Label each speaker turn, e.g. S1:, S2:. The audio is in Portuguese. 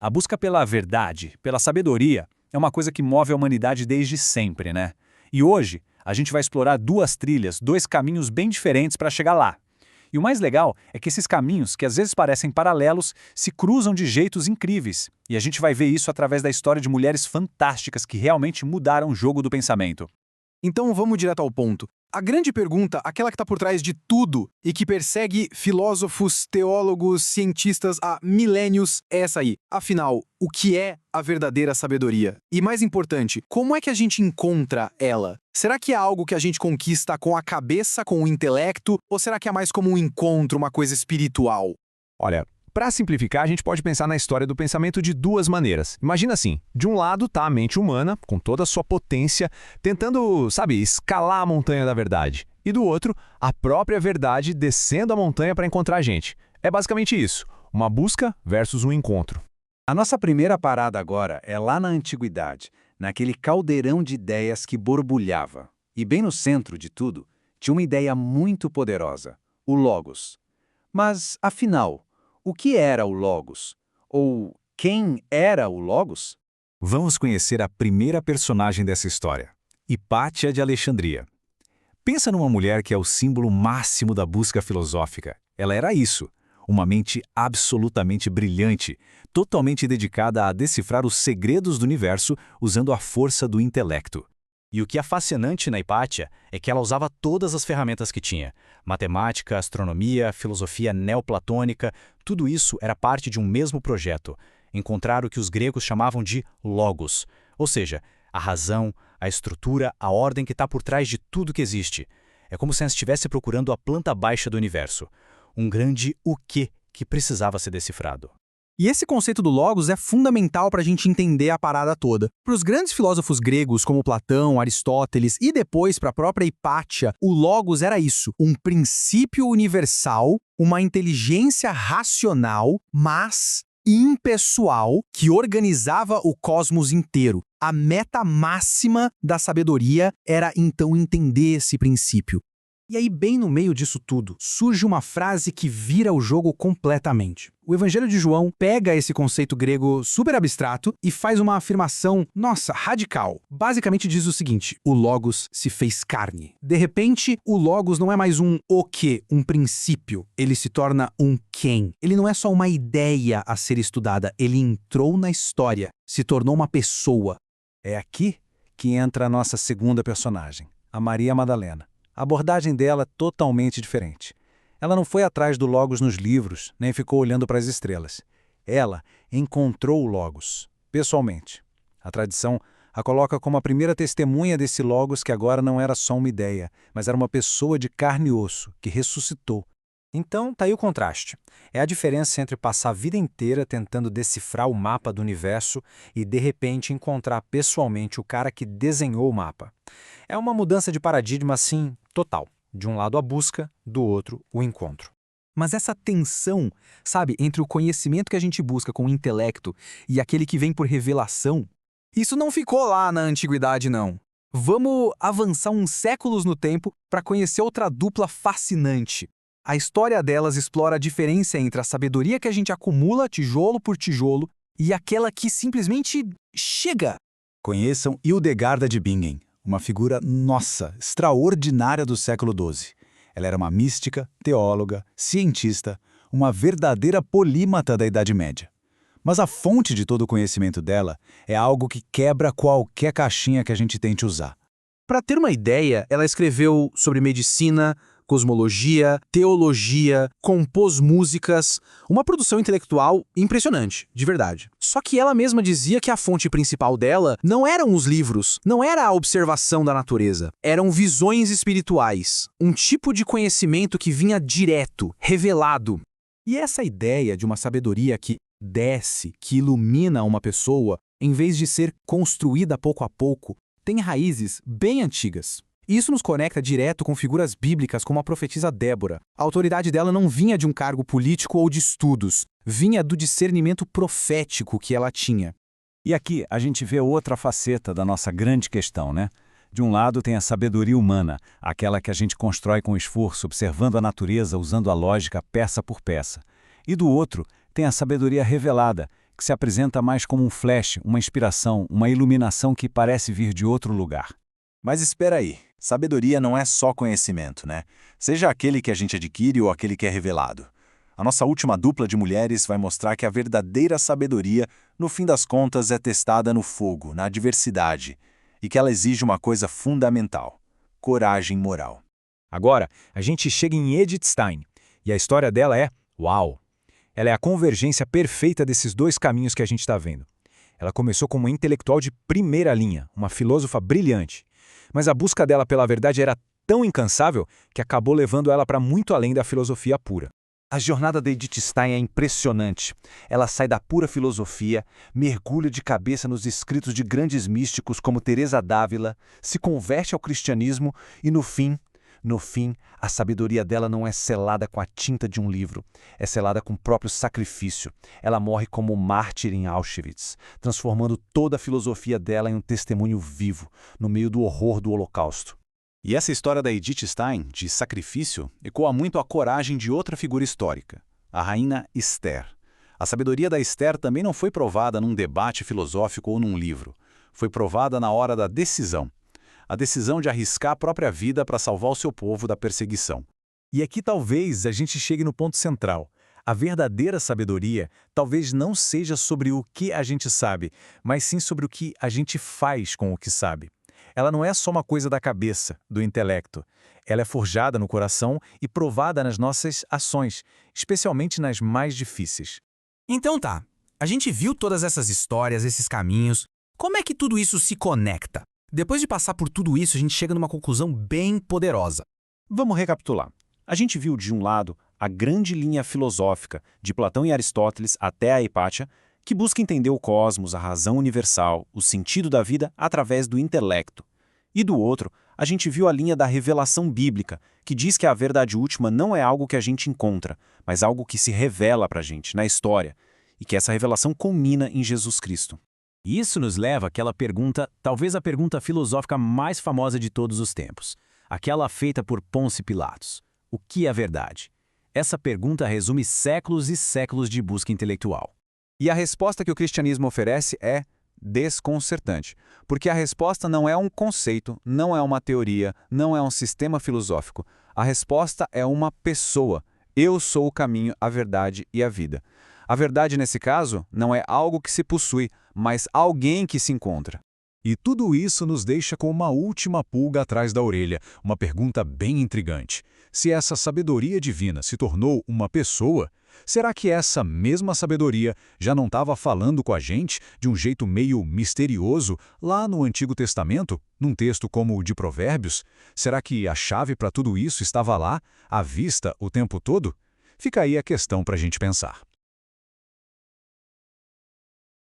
S1: A busca pela verdade, pela sabedoria, é uma coisa que move a humanidade desde sempre, né? E hoje, a gente vai explorar duas trilhas, dois caminhos bem diferentes para chegar lá. E o mais legal é que esses caminhos, que às vezes parecem paralelos, se cruzam de jeitos incríveis. E a gente vai ver isso através da história de mulheres fantásticas que realmente mudaram o jogo do pensamento.
S2: Então vamos direto ao ponto. A grande pergunta, aquela que está por trás de tudo e que persegue filósofos, teólogos, cientistas há milênios, é essa aí. Afinal, o que é a verdadeira sabedoria? E mais importante, como é que a gente encontra ela? Será que é algo que a gente conquista com a cabeça, com o intelecto, ou será que é mais como um encontro, uma coisa espiritual?
S3: Olha, para simplificar, a gente pode pensar na história do pensamento de duas maneiras. Imagina assim, de um lado está a mente humana, com toda a sua potência, tentando, escalar a montanha da verdade. E do outro, a própria verdade descendo a montanha para encontrar a gente. É basicamente isso, uma busca versus um encontro.
S4: A nossa primeira parada agora é lá na antiguidade, naquele caldeirão de ideias que borbulhava. E bem no centro de tudo, tinha uma ideia muito poderosa, o Logos. Mas, afinal, o que era o Logos? Ou quem era o Logos?
S1: Vamos conhecer a primeira personagem dessa história, Hipátia de Alexandria. Pensa numa mulher que é o símbolo máximo da busca filosófica. Ela era isso, uma mente absolutamente brilhante, totalmente dedicada a decifrar os segredos do universo usando a força do intelecto.
S5: E o que é fascinante na Hipátia é que ela usava todas as ferramentas que tinha. Matemática, astronomia, filosofia neoplatônica, tudo isso era parte de um mesmo projeto. Encontrar o que os gregos chamavam de logos, ou seja, a razão, a estrutura, a ordem que está por trás de tudo que existe. É como se ela estivesse procurando a planta baixa do universo. Um grande o quê que precisava ser decifrado.
S2: E esse conceito do Logos é fundamental para a gente entender a parada toda. Para os grandes filósofos gregos como Platão, Aristóteles e depois para a própria Hipátia, o Logos era isso, um princípio universal, uma inteligência racional, mas impessoal, que organizava o cosmos inteiro. A meta máxima da sabedoria era então entender esse princípio. E aí, bem no meio disso tudo, surge uma frase que vira o jogo completamente. O Evangelho de João pega esse conceito grego super abstrato e faz uma afirmação, radical. Basicamente diz o seguinte, o Logos se fez carne. De repente, o Logos não é mais um o quê, um princípio. Ele se torna um quem. Ele não é só uma ideia a ser estudada, ele entrou na história, se tornou uma pessoa.
S4: É aqui que entra a nossa segunda personagem, a Maria Madalena. A abordagem dela é totalmente diferente. Ela não foi atrás do Logos nos livros, nem ficou olhando para as estrelas. Ela encontrou o Logos, pessoalmente. A tradição a coloca como a primeira testemunha desse Logos que agora não era só uma ideia, mas era uma pessoa de carne e osso, que ressuscitou.
S6: Então, tá aí o contraste. É a diferença entre passar a vida inteira tentando decifrar o mapa do universo e, de repente, encontrar pessoalmente o cara que desenhou o mapa. É uma mudança de paradigma, assim, total. De um lado a busca, do outro o encontro.
S2: Mas essa tensão, entre o conhecimento que a gente busca com o intelecto e aquele que vem por revelação, isso não ficou lá na antiguidade, não. Vamos avançar uns séculos no tempo para conhecer outra dupla fascinante. A história delas explora a diferença entre a sabedoria que a gente acumula tijolo por tijolo e aquela que simplesmente chega.
S4: Conheçam Hildegarda de Bingen, uma figura, extraordinária do século XII. Ela era uma mística, teóloga, cientista, uma verdadeira polímata da Idade Média. Mas a fonte de todo o conhecimento dela é algo que quebra qualquer caixinha que a gente tente usar.
S2: Para ter uma ideia, ela escreveu sobre medicina, cosmologia, teologia, compôs músicas, uma produção intelectual impressionante, de verdade. Só que ela mesma dizia que a fonte principal dela não eram os livros, não era a observação da natureza, eram visões espirituais, um tipo de conhecimento que vinha direto, revelado. E essa ideia de uma sabedoria que desce, que ilumina uma pessoa, em vez de ser construída pouco a pouco, tem raízes bem antigas. Isso nos conecta direto com figuras bíblicas como a profetisa Débora. A autoridade dela não vinha de um cargo político ou de estudos, vinha do discernimento profético que ela tinha.
S4: E aqui a gente vê outra faceta da nossa grande questão, né? De um lado tem a sabedoria humana, aquela que a gente constrói com esforço, observando a natureza, usando a lógica peça por peça. E do outro tem a sabedoria revelada,
S1: que se apresenta mais como um flash, uma inspiração, uma iluminação que parece vir de outro lugar.
S7: Mas espera aí, sabedoria não é só conhecimento, né? Seja aquele que a gente adquire ou aquele que é revelado. A nossa última dupla de mulheres vai mostrar que a verdadeira sabedoria, no fim das contas, é testada no fogo, na adversidade, e que ela exige uma coisa fundamental: coragem moral.
S1: Agora, a gente chega em Edith Stein, e a história dela é uau! Ela é a convergência perfeita desses dois caminhos que a gente está vendo. Ela começou como uma intelectual de primeira linha, uma filósofa brilhante, mas a busca dela pela verdade era tão incansável que acabou levando ela para muito além da filosofia pura.
S7: A jornada de Edith Stein é impressionante. Ela sai da pura filosofia, mergulha de cabeça nos escritos de grandes místicos como Teresa d'Ávila, se converte ao cristianismo e, no fim, a sabedoria dela não é selada com a tinta de um livro, é selada com o próprio sacrifício. Ela morre como mártir em Auschwitz, transformando toda a filosofia dela em um testemunho vivo, no meio do horror do Holocausto. E essa história da Edith Stein, de sacrifício, ecoa muito a coragem de outra figura histórica, a rainha Esther. A sabedoria da Esther também não foi provada num debate filosófico ou num livro. Foi provada na hora da decisão. A decisão de arriscar a própria vida para salvar o seu povo da perseguição.
S1: E aqui talvez a gente chegue no ponto central. A verdadeira sabedoria talvez não seja sobre o que a gente sabe, mas sim sobre o que a gente faz com o que sabe. Ela não é só uma coisa da cabeça, do intelecto. Ela é forjada no coração e provada nas nossas ações, especialmente nas mais difíceis.
S2: Então tá, a gente viu todas essas histórias, esses caminhos. Como é que tudo isso se conecta? Depois de passar por tudo isso, a gente chega numa conclusão bem poderosa.
S7: Vamos recapitular. A gente viu de um lado a grande linha filosófica, de Platão e Aristóteles até a Hipátia, que busca entender o cosmos, a razão universal, o sentido da vida através do intelecto. E do outro, a gente viu a linha da revelação bíblica, que diz que a verdade última não é algo que a gente encontra, mas algo que se revela para a gente, na história, e que essa revelação culmina em Jesus Cristo.
S1: Isso nos leva àquela pergunta, talvez a pergunta filosófica mais famosa de todos os tempos, aquela feita por Pôncio Pilatos. O que é verdade? Essa pergunta resume séculos e séculos de busca intelectual.
S7: E a resposta que o cristianismo oferece é desconcertante, porque a resposta não é um conceito, não é uma teoria, não é um sistema filosófico. A resposta é uma pessoa. Eu sou o caminho, a verdade e a vida. A verdade, nesse caso, não é algo que se possui, mas alguém que se encontra.
S3: E tudo isso nos deixa com uma última pulga atrás da orelha, uma pergunta bem intrigante. Se essa sabedoria divina se tornou uma pessoa, será que essa mesma sabedoria já não estava falando com a gente de um jeito meio misterioso lá no Antigo Testamento, num texto como o de Provérbios? Será que a chave para tudo isso estava lá, à vista o tempo todo? Fica aí a questão para a gente pensar.